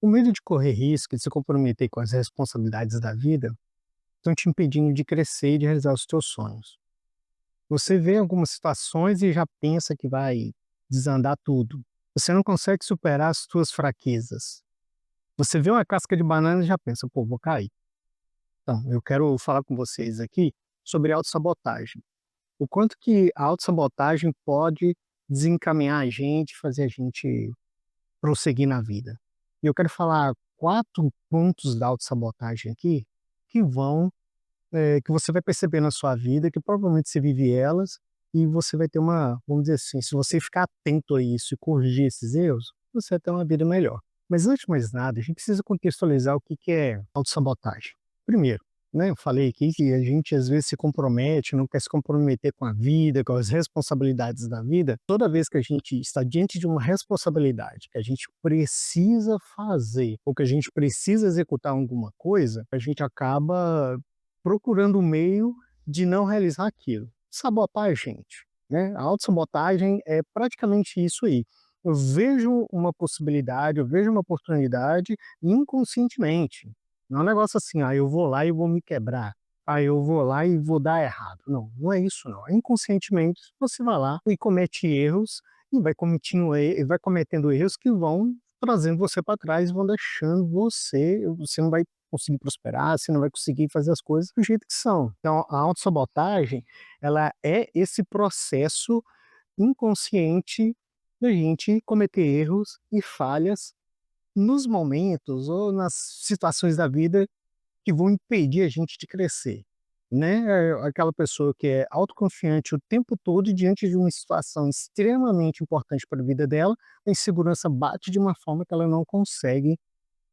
O medo de correr risco e de se comprometer com as responsabilidades da vida estão te impedindo de crescer e de realizar os teus sonhos. Você vê algumas situações e já pensa que vai desandar tudo. Você não consegue superar as suas fraquezas. Você vê uma casca de banana e já pensa, pô, vou cair. Então, eu quero falar com vocês aqui sobre autossabotagem. O quanto que a autossabotagem pode desencaminhar a gente, fazer a gente prosseguir na vida. E eu quero falar 4 pontos da autossabotagem aqui, que vão, que você vai perceber na sua vida, que provavelmente você vive elas, e você vai ter uma, vamos dizer assim, se você ficar atento a isso e corrigir esses erros, você vai ter uma vida melhor. Mas antes de mais nada, a gente precisa contextualizar o que que é autossabotagem. Primeiro, né, eu falei aqui que a gente às vezes se compromete, não quer se comprometer com a vida, com as responsabilidades da vida. Toda vez que a gente está diante de uma responsabilidade que a gente precisa fazer, ou que a gente precisa executar alguma coisa, a gente acaba procurando um meio de não realizar aquilo. Sabotar a gente, né? A autossabotagem é praticamente isso aí. Eu vejo uma possibilidade, eu vejo uma oportunidade inconscientemente. Não é um negócio assim, ah, eu vou lá e vou me quebrar. Ah, eu vou lá e vou dar errado. Não, não é isso não. Inconscientemente, você vai lá e comete erros e vai cometendo erros que vão trazendo você para trás, vão deixando você não vai conseguir prosperar, você não vai conseguir fazer as coisas do jeito que são. Então, a autossabotagem, ela é esse processo inconsciente da gente cometer erros e falhas nos momentos ou nas situações da vida que vão impedir a gente de crescer, né? Aquela pessoa que é autoconfiante o tempo todo e diante de uma situação extremamente importante para a vida dela, a insegurança bate de uma forma que ela não consegue,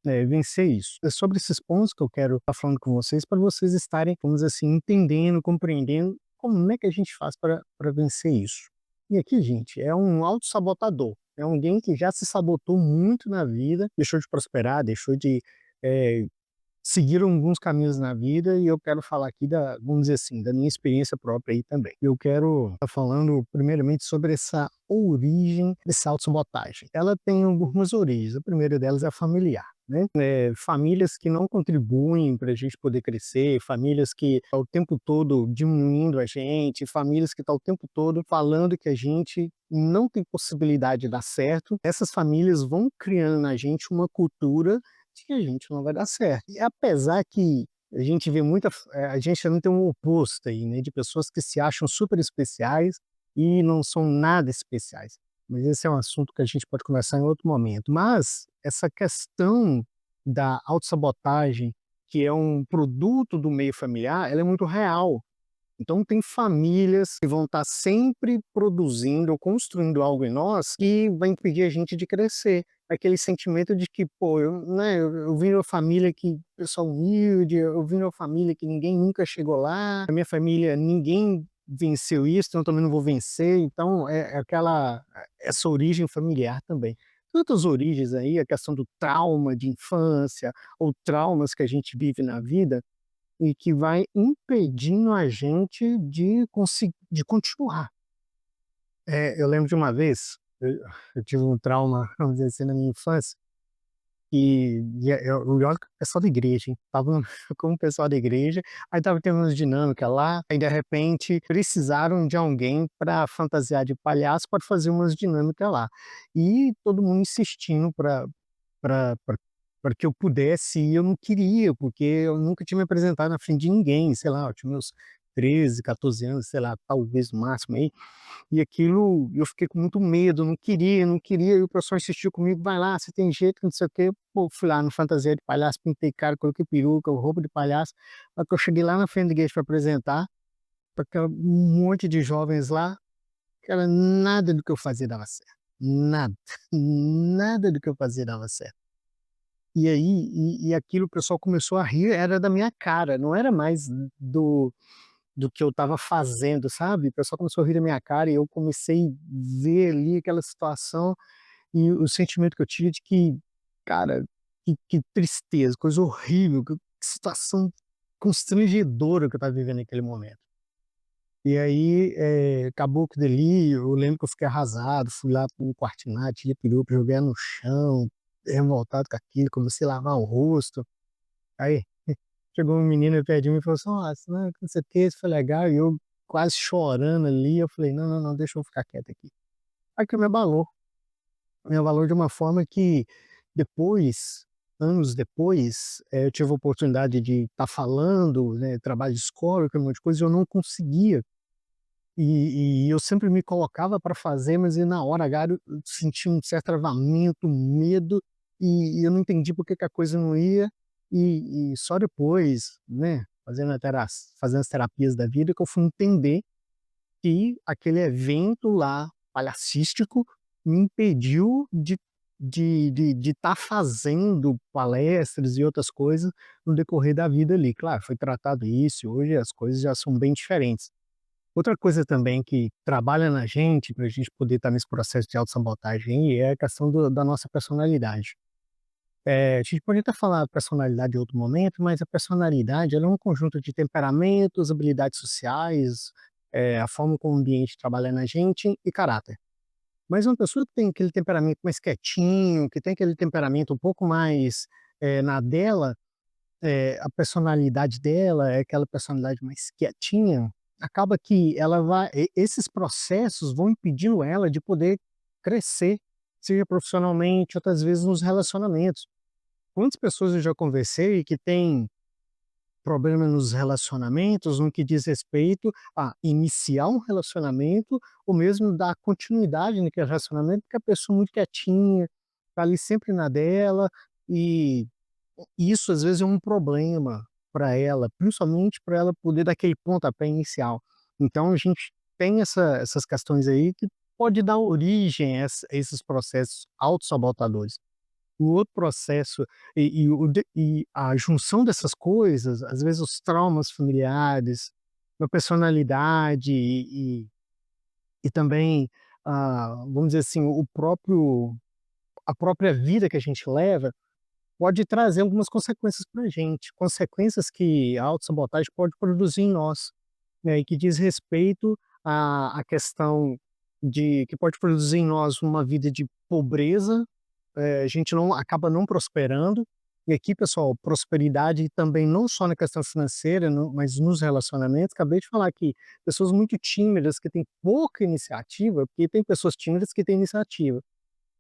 vencer isso. É sobre esses pontos que eu quero estar falando com vocês, para vocês estarem, vamos dizer assim, entendendo, compreendendo como é que a gente faz para vencer isso. E aqui, gente, é um autossabotador, é alguém que já se sabotou muito na vida, deixou de prosperar, deixou de, eh, seguir alguns caminhos na vida, e eu quero falar aqui da, vamos dizer assim, da minha experiência própria aí também. Eu quero estar falando primeiramente sobre essa origem dessa autossabotagem. Ela tem algumas origens, a primeira delas é a familiar, né? Famílias que não contribuem para a gente poder crescer, famílias que estão o tempo todo diminuindo a gente, famílias que estão o tempo todo falando que a gente não tem possibilidade de dar certo. Essas famílias vão criando na gente uma cultura de que a gente não vai dar certo. E apesar que a gente vê a gente também tem um oposto aí, né, de pessoas que se acham super especiais e não são nada especiais. Mas esse é um assunto que a gente pode conversar em outro momento. Mas essa questão da autossabotagem, que é um produto do meio familiar, ela é muito real. Então tem famílias que vão estar sempre produzindo ou construindo algo em nós que vai impedir a gente de crescer. Aquele sentimento de que, pô, eu vim de uma família que pessoal humilde, eu vim de uma família que ninguém nunca chegou lá, a minha família ninguém venceu isso, então eu também não vou vencer. Então é aquela essa origem familiar também. Tantas origens aí, a questão do trauma de infância ou traumas que a gente vive na vida, e que vai impedindo a gente de continuar. Eu lembro de uma vez, eu tive um trauma, vamos dizer assim, na minha infância, e olha que o pessoal da igreja, hein, estava com o pessoal da igreja, aí estava tendo umas dinâmica lá, aí de repente precisaram de alguém para fantasiar de palhaço para fazer umas dinâmica lá. E todo mundo insistindo para para que eu pudesse ir, eu não queria, porque eu nunca tinha me apresentado na frente de ninguém, sei lá, eu tinha meus 13, 14 anos, sei lá, talvez no máximo aí, e aquilo eu fiquei com muito medo, não queria, não queria, e o professor insistiu comigo: "Vai lá, você tem jeito, não sei o quê". Pô, fui lá no fantasia de palhaço, pintei cara, coloquei peruca, roupa de palhaço, na que eu cheguei lá na frente da igreja para apresentar, para aquela um monte de jovens lá, cara, nada do que eu fazia dava certo, nada, nada do que eu fazia dava certo. E aí aquilo o pessoal começou a rir, era da minha cara, não era mais do que eu estava fazendo, sabe. O pessoal começou a rir da minha cara e eu comecei a ver ali aquela situação, e o sentimento que eu tive de que, cara, que tristeza, coisa horrível, que situação constrangedora que eu estava vivendo naquele momento. E aí, acabou que dali, eu lembro que eu fiquei arrasado, fui lá para um quartinate, tirei a peruca, joguei ela no chão, revoltado com aquilo, comecei a lavar o rosto. Aí chegou um menino perto de mim e falou assim: "Nossa, não sei o que, isso foi legal", e eu quase chorando ali, eu falei: "Não, não, não, deixa eu ficar quieto aqui". Aquilo me abalou de uma forma que depois, anos depois, eu tive a oportunidade de estar falando, né, trabalho de escola, aquele monte de coisa, e eu não conseguia. E eu sempre me colocava para fazer, mas e na hora H eu sentia um certo travamento, medo, e eu não entendi por que que a coisa não ia, e só depois, né, fazendo as terapias da vida, que eu fui entender que aquele evento lá, palhacístico, me impediu de estar fazendo palestras e outras coisas no decorrer da vida ali. Claro, foi tratado isso e hoje as coisas já são bem diferentes. Outra coisa também que trabalha na gente, para a gente poder estar nesse processo de autossabotagem aí, é a questão da nossa personalidade. A gente pode até falar personalidade em outro momento, mas a personalidade ela é um conjunto de temperamentos, habilidades sociais, a forma como o ambiente trabalha na gente e caráter. Mas uma pessoa que tem aquele temperamento mais quietinho, que tem aquele temperamento um pouco mais, na dela, a personalidade dela é aquela personalidade mais quietinha, acaba que ela vai esses processos vão impedindo ela de poder crescer, seja profissionalmente, outras vezes nos relacionamentos. Quantas pessoas eu já conversei que têm problema nos relacionamentos, no que diz respeito a iniciar um relacionamento, ou mesmo dar continuidade naquele relacionamento, porque a pessoa é muito quietinha, tá ali sempre na dela, e isso às vezes é um problema para ela, principalmente para ela poder dar aquele pontapé inicial. Então a gente tem essas questões aí que pode dar origem a esses processos autossabotadores. O outro processo e a junção dessas coisas, às vezes os traumas familiares, a personalidade e também, vamos dizer assim, o próprio a própria vida que a gente leva, pode trazer algumas consequências para a gente, consequências que a autossabotagem pode produzir em nós, né, e que diz respeito à questão de que pode produzir em nós uma vida de pobreza, a gente não acaba não prosperando. E aqui, pessoal, prosperidade também não só na questão financeira, mas nos relacionamentos. Acabei de falar aqui, pessoas muito tímidas que têm pouca iniciativa, porque tem pessoas tímidas que têm iniciativa.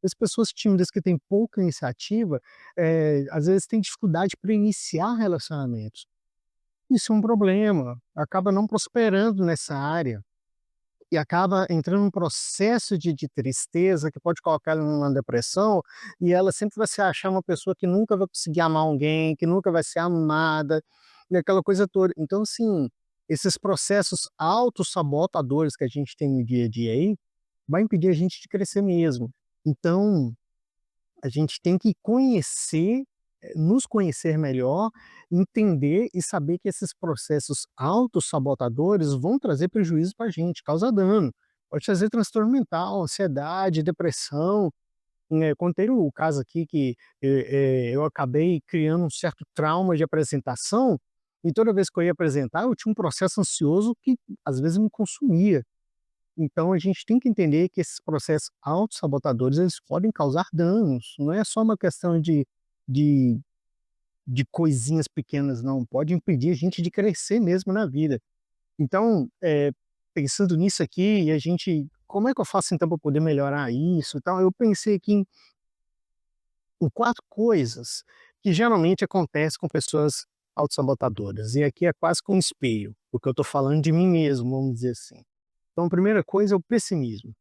As pessoas tímidas que têm pouca iniciativa, às vezes têm dificuldade para iniciar relacionamentos. Isso é um problema, acaba não prosperando nessa área. E acaba entrando num processo de tristeza que pode colocar ela numa depressão, e ela sempre vai se achar uma pessoa que nunca vai conseguir amar alguém, que nunca vai ser amada, e aquela coisa toda. Então, assim, esses processos autossabotadores que a gente tem no dia a dia aí, vai impedir a gente de crescer mesmo. Então, a gente tem que conhecer, nos conhecer melhor, entender e saber que esses processos autossabotadores vão trazer prejuízo para a gente, causar dano. Pode trazer transtorno mental, ansiedade, depressão. Contei o caso aqui que, eu acabei criando um certo trauma de apresentação, e toda vez que eu ia apresentar, eu tinha um processo ansioso que às vezes me consumia. Então a gente tem que entender que esses processos autossabotadores, eles podem causar danos, não é só uma questão de de coisinhas pequenas não, pode impedir a gente de crescer mesmo na vida. Então, pensando nisso aqui, a gente como é que eu faço então para poder melhorar isso e tal, eu pensei aqui em 4 coisas que geralmente acontecem com pessoas autossabotadoras, e aqui é quase que um espelho, porque eu estou falando de mim mesmo, vamos dizer assim. Então a primeira coisa é o pessimismo.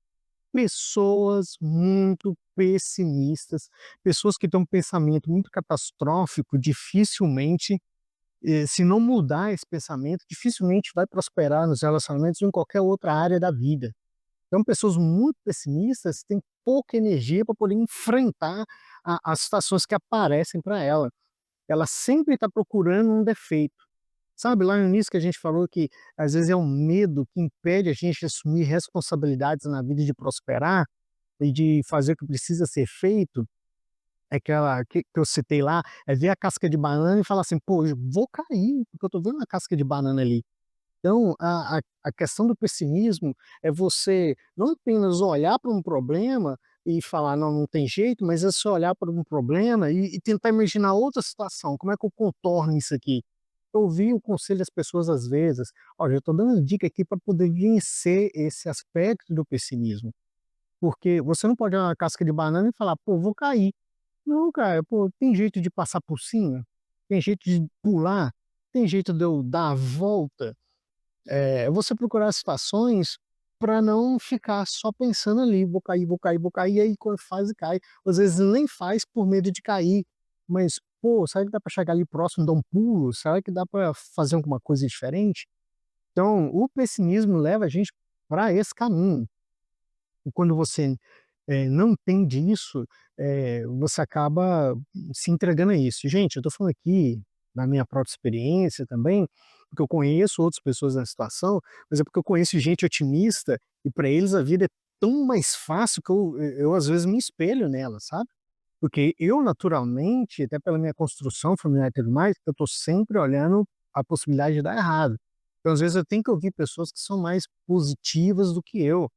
Pessoas muito pessimistas, pessoas que têm um pensamento muito catastrófico, dificilmente, se não mudar esse pensamento, dificilmente vai prosperar nos relacionamentos ou em qualquer outra área da vida. Então, pessoas muito pessimistas têm pouca energia para poder enfrentar as situações que aparecem para ela. Ela sempre está procurando um defeito. Sabe, lá no início que a gente falou que às vezes é um medo que impede a gente de assumir responsabilidades na vida, de prosperar e de fazer o que precisa ser feito, é aquela que eu citei lá, é ver a casca de banana e falar assim: "Pô, eu vou cair, porque eu tô vendo uma casca de banana ali". Então a questão do pessimismo é você não apenas olhar para um problema, e falar: "Não, não tem jeito", mas é só olhar para um problema e tentar imaginar outra situação, como é que eu contorno isso aqui? Ouvir o conselho das pessoas às vezes: "Olha, eu estou dando dica aqui para poder vencer esse aspecto do pessimismo", porque você não pode olhar uma casca de banana e falar: "Pô, vou cair". Não, cara, pô, tem jeito de passar por cima, tem jeito de pular, tem jeito de eu dar a volta. É você procurar situações para não ficar só pensando ali: "Vou cair, vou cair, vou cair", e aí quando faz e cai. Às vezes nem faz por medo de cair, mas: "Pô, será que dá para chegar ali próximo, dar um pulo? Será que dá para fazer alguma coisa diferente?". Então, o pessimismo leva a gente para esse caminho. E quando você, não entende isso, você acaba se entregando a isso. Gente, eu estou falando aqui da minha própria experiência também, porque eu conheço outras pessoas na situação, mas é porque eu conheço gente otimista e para eles a vida é tão mais fácil que eu às vezes me espelho nela, sabe. Porque eu naturalmente, até pela minha construção familiar e tudo mais, eu estou sempre olhando a possibilidade de dar errado. Então às vezes eu tenho que ouvir pessoas que são mais positivas do que eu,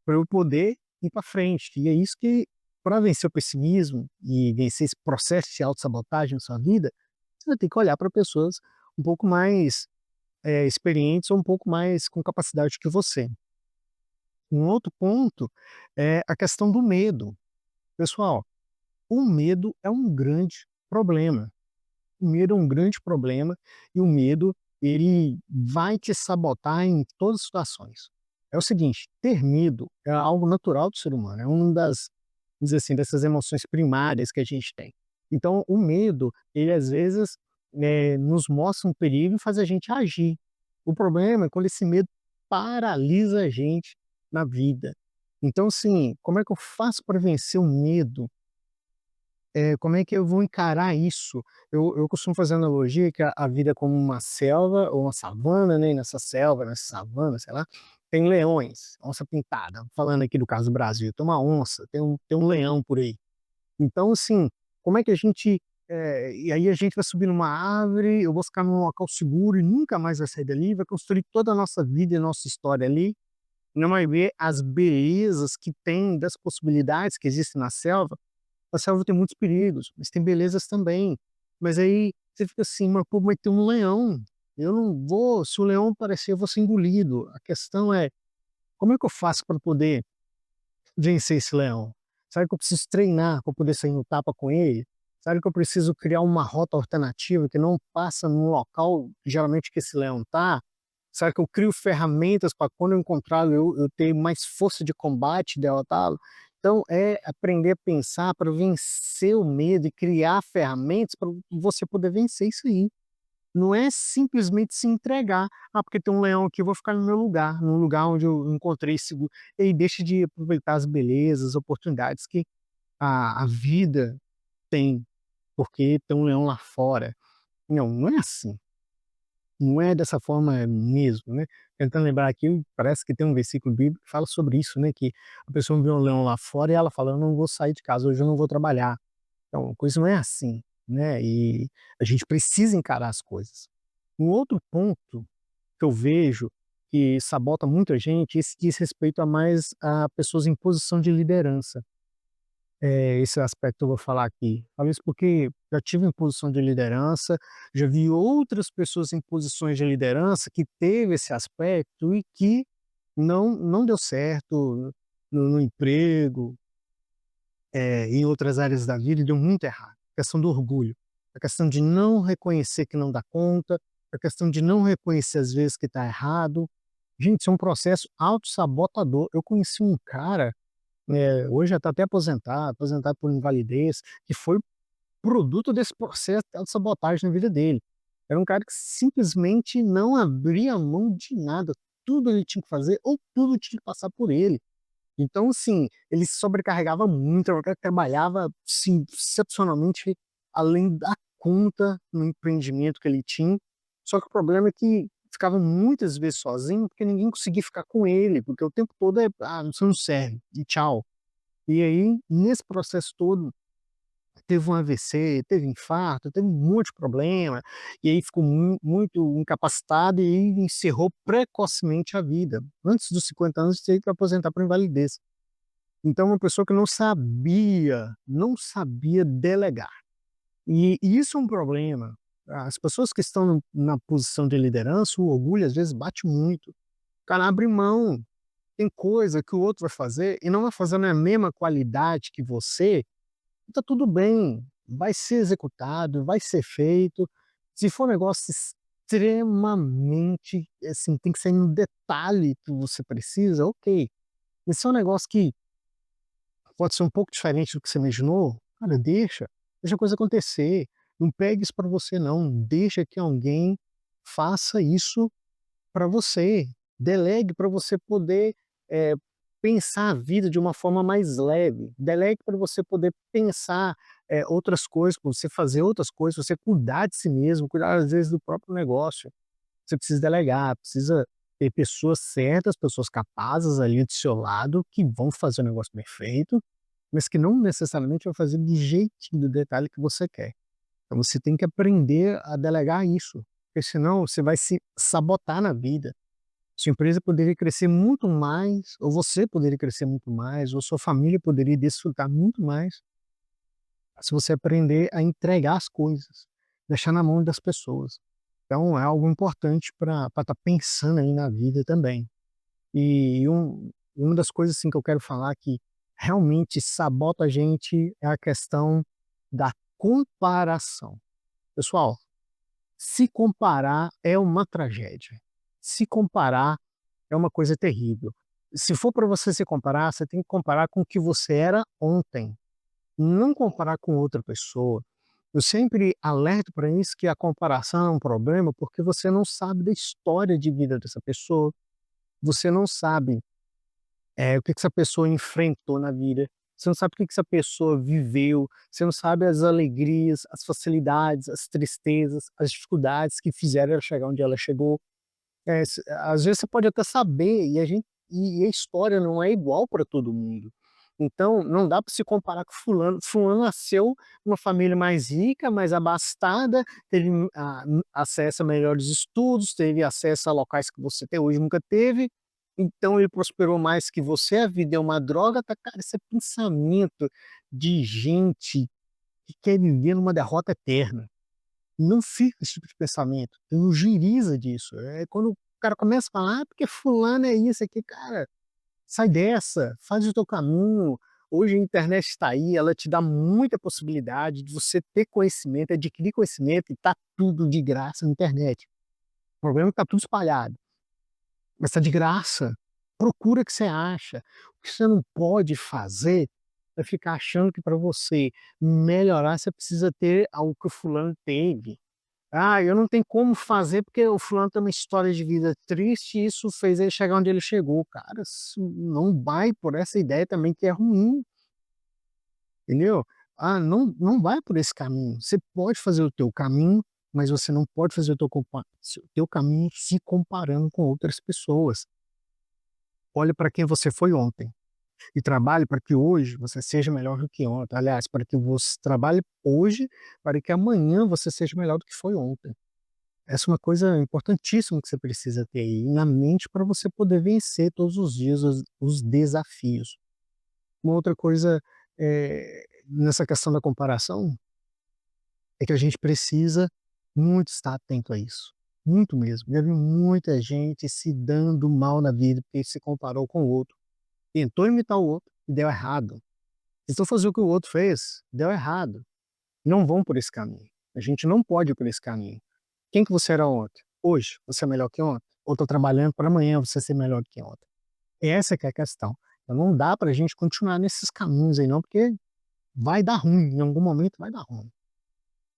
para eu poder ir para frente. E é isso que, para vencer o pessimismo e vencer esse processo de autossabotagem na sua vida, você vai ter que olhar para pessoas um pouco mais, experientes ou um pouco mais com capacidade que você. Um outro ponto é a questão do medo. Pessoal, o medo é um grande problema. O medo é um grande problema e o medo, ele vai te sabotar em todas as situações. É o seguinte, ter medo é algo natural do ser humano, é uma das, vamos dizer assim, dessas emoções primárias que a gente tem. Então, o medo, ele às vezes, nos mostra um perigo e faz a gente agir. O problema é quando esse medo paralisa a gente na vida. Então, assim, como é que eu faço para vencer o medo? Como é que eu vou encarar isso? Eu costumo fazer a analogia que a vida é como uma selva ou uma savana, né, e nessa selva, nessa savana, sei lá, tem leões, onça pintada, falando aqui do caso do Brasil, tem uma onça, tem um leão por aí. Então, assim, como é que a gente, e aí a gente vai subir numa árvore, eu vou ficar num local seguro e nunca mais vai sair dali, vai construir toda a nossa vida e a nossa história ali, e não vai ver as belezas que tem, das possibilidades que existem na selva. A selva tem muitos perigos, mas tem belezas também. Mas aí você fica assim: "Mas pô, mas tem um leão, eu não vou, se o leão aparecer eu vou ser engolido". A questão é, como é que eu faço para poder vencer esse leão? Será que eu preciso treinar para poder sair no tapa com ele? Será que eu preciso criar uma rota alternativa que não passa no local, geralmente, que esse leão tá? Será que eu crio ferramentas para quando eu encontrá-lo eu ter mais força de combate, derrotá-lo? Então é aprender a pensar para vencer o medo e criar ferramentas para você poder vencer isso aí. Não é simplesmente se entregar: "Ah, porque tem um leão aqui, eu vou ficar no meu lugar, no lugar onde eu encontrei seguro", e aí deixa de aproveitar as belezas, oportunidades que a vida tem, porque tem um leão lá fora. Não, não é assim. Não é dessa forma mesmo, né. Tentando lembrar aqui, parece que tem um versículo bíblico que fala sobre isso, né, que a pessoa vê um leão lá fora e ela fala: "Eu não vou sair de casa, hoje eu não vou trabalhar". Então, a coisa não é assim, né, e a gente precisa encarar as coisas. Um outro ponto que eu vejo que sabota muito a gente, esse diz respeito a mais a pessoas em posição de liderança. Esse aspecto eu vou falar aqui. Talvez porque já tive em posição de liderança, já vi outras pessoas em posições de liderança que teve esse aspecto e que não deu certo no emprego, em outras áreas da vida, e deu muito errado. A questão do orgulho, a questão de não reconhecer que não dá conta, a questão de não reconhecer às vezes que está errado. Gente, isso é um processo autossabotador. Eu conheci um cara, hoje já está até aposentado por invalidez, que foi produto desse processo de autossabotagem na vida dele. Era um cara que simplesmente não abria mão de nada, tudo ele tinha que fazer ou tudo tinha que passar por ele. Então, assim, ele se sobrecarregava muito, era um cara que trabalhava, assim, excepcionalmente além da conta no empreendimento que ele tinha, só que o problema é que ficava muitas vezes sozinho, porque ninguém conseguia ficar com ele, porque o tempo todo é: "Ah, você não serve", e tchau. E aí, nesse processo todo, teve um AVC, teve infarto, teve um monte de problema, e aí ficou muito incapacitado e aí encerrou precocemente a vida. Antes dos 50 anos, teve que aposentar por invalidez. Então uma pessoa que não sabia delegar. E isso é um problema. As pessoas que estão na posição de liderança, o orgulho às vezes bate muito. O cara abre mão, tem coisa que o outro vai fazer e não vai fazer na mesma qualidade que você, tá tudo bem, vai ser executado, vai ser feito. Se for um negócio extremamente, assim, tem que ser no detalhe que você precisa, ok. Mas se é um negócio que pode ser um pouco diferente do que você imaginou, cara, deixa a coisa acontecer. Não pegue isso para você não, deixa que alguém faça isso para você. Delegue para você poder, eh, pensar a vida de uma forma mais leve. Delegue para você poder pensar, outras coisas, pra você fazer outras coisas, você cuidar de si mesmo, cuidar às vezes do próprio negócio. Você precisa delegar, precisa ter pessoas certas, pessoas capazes ali do seu lado, que vão fazer o negócio bem feito, mas que não necessariamente vai fazer do jeitinho, do detalhe que você quer. Então você tem que aprender a delegar isso, porque senão você vai se sabotar na vida. Sua empresa poderia crescer muito mais, ou você poderia crescer muito mais, ou sua família poderia desfrutar muito mais, se você aprender a entregar as coisas, deixar na mão das pessoas. Então é algo importante para estar pensando aí na vida também. E uma das coisas assim que eu quero falar que realmente sabota a gente é a questão da comparação. Pessoal, se comparar é uma tragédia. Se comparar é uma coisa terrível. Se for para você se comparar, você tem que comparar com o que você era ontem, não comparar com outra pessoa. Eu sempre alerto para isso, que a comparação é um problema, porque você não sabe da história de vida dessa pessoa, você não sabe, o que que essa pessoa enfrentou na vida, você não sabe o que que essa pessoa viveu, você não sabe as alegrias, as facilidades, as tristezas, as dificuldades que fizeram ela chegar onde ela chegou. Às vezes você pode até saber, e a história não é igual para todo mundo. Então, não dá para se comparar com fulano. Fulano nasceu numa família mais rica, mais abastada, teve acesso a melhores estudos, teve acesso a locais que você até hoje nunca teve, então ele prosperou mais que você, a vida é uma droga, tá, cara, esse é pensamento de gente que quer viver numa derrota eterna. Não fica esse tipo de pensamento, não giriza disso. É quando o cara começa a falar: "Ah, porque fulano é isso aqui", cara, sai dessa, faz o teu caminho. Hoje a internet está aí, ela te dá muita possibilidade de você ter conhecimento, adquirir conhecimento, e tá tudo de graça na internet. O problema é que tá tudo espalhado, mas tá de graça. Procura o que você acha. O que você não pode fazer é ficar achando que para você melhorar, você precisa ter algo que o fulano teve. "Ah, eu não tenho como fazer porque o fulano tem uma história de vida triste e isso fez ele chegar onde ele chegou". Cara, isso não vai por essa ideia também, que é ruim, entendeu? Não vai por esse caminho. Você pode fazer o teu caminho, mas você não pode fazer o teu caminho se comparando com outras pessoas. Olha para quem você foi ontem e trabalhe para que hoje você seja melhor do que ontem. Aliás, para que você trabalhe hoje, para que amanhã você seja melhor do que foi ontem. Essa é uma coisa importantíssima que você precisa ter aí na mente para você poder vencer todos os dias os desafios. Uma outra coisa, nessa questão da comparação, é que a gente precisa muito estar atento a isso, muito mesmo. Já vi muita gente se dando mal na vida porque se comparou com o outro, tentou imitar o outro e deu errado. Tentou fazer o que o outro fez, deu errado. Não vão por esse caminho. A gente não pode ir por esse caminho. Quem que você era ontem? Hoje, você é melhor que ontem? Ou estou trabalhando para amanhã você ser melhor que ontem? Essa que é a questão. Então não dá para a gente continuar nesses caminhos aí não, porque vai dar ruim, em algum momento vai dar ruim.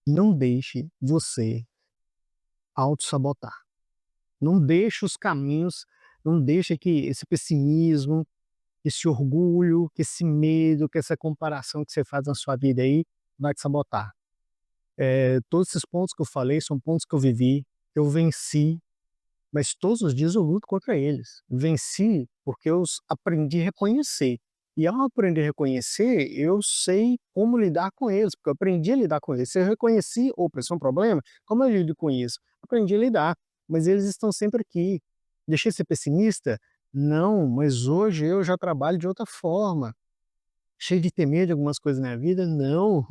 Não deixe você auto-sabotar. Não deixe os caminhos, não deixe que esse pessimismo, esse orgulho, que esse medo, que essa comparação que você faz na sua vida aí, vai te sabotar. Todos esses pontos que eu falei são pontos que eu vivi, que eu venci. Mas todos os dias eu luto contra eles. Venci porque aprendi a reconhecer. E ao aprender a reconhecer, eu sei como lidar com eles, porque eu aprendi a lidar com eles. Se eu reconheci, opa, isso é um problema, como eu lido com isso? Aprendi a lidar, mas eles estão sempre aqui. Deixei de ser pessimista? Não, mas hoje eu já trabalho de outra forma. cheio de temer de algumas coisas na minha vida? Não.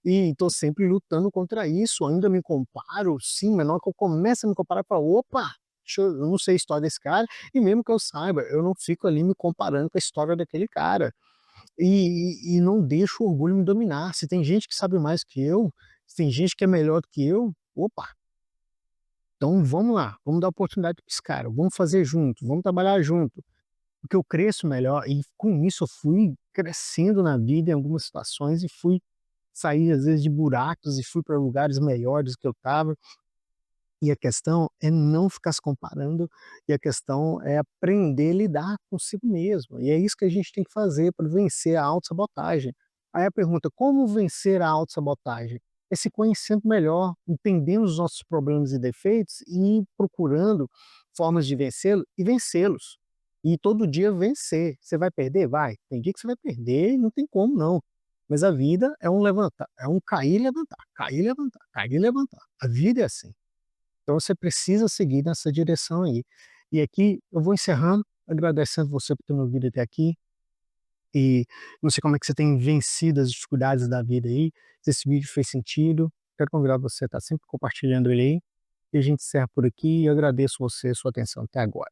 E estou sempre lutando contra isso, ainda me comparo, sim, mas na hora que eu começo a me comparar, eu falo: "Opa, eu não sei a história desse cara", e mesmo que eu saiba, eu não fico ali me comparando com a história daquele cara. E não deixo o orgulho me dominar. Se tem gente que sabe mais que eu, se tem gente que é melhor do que eu, opa, então vamos lá, vamos dar oportunidade para esse cara, vamos fazer junto, vamos trabalhar junto, porque eu cresço melhor e com isso eu fui crescendo na vida em algumas situações e fui sair às vezes de buracos e fui para lugares melhores do que eu estava. E a questão é não ficar se comparando, e a questão é aprender a lidar consigo mesmo. E é isso que a gente tem que fazer para vencer a autossabotagem. Aí a pergunta: como vencer a autossabotagem? É se conhecendo melhor, entendendo os nossos problemas e defeitos e procurando formas de vencê-lo e vencê-los. E todo dia vencer. Você vai perder? Vai. Tem dia que você vai perder e não tem como não. Mas a vida é um levantar, é um cair e levantar, cair e levantar, cair e levantar. A vida é assim. Então você precisa seguir nessa direção aí. E aqui eu vou encerrando, agradecendo você por ter me ouvido até aqui, e não sei como é que você tem vencido as dificuldades da vida aí, se esse vídeo fez sentido, quero convidar você a estar sempre compartilhando ele aí, e a gente encerra por aqui e eu agradeço você a sua atenção até agora.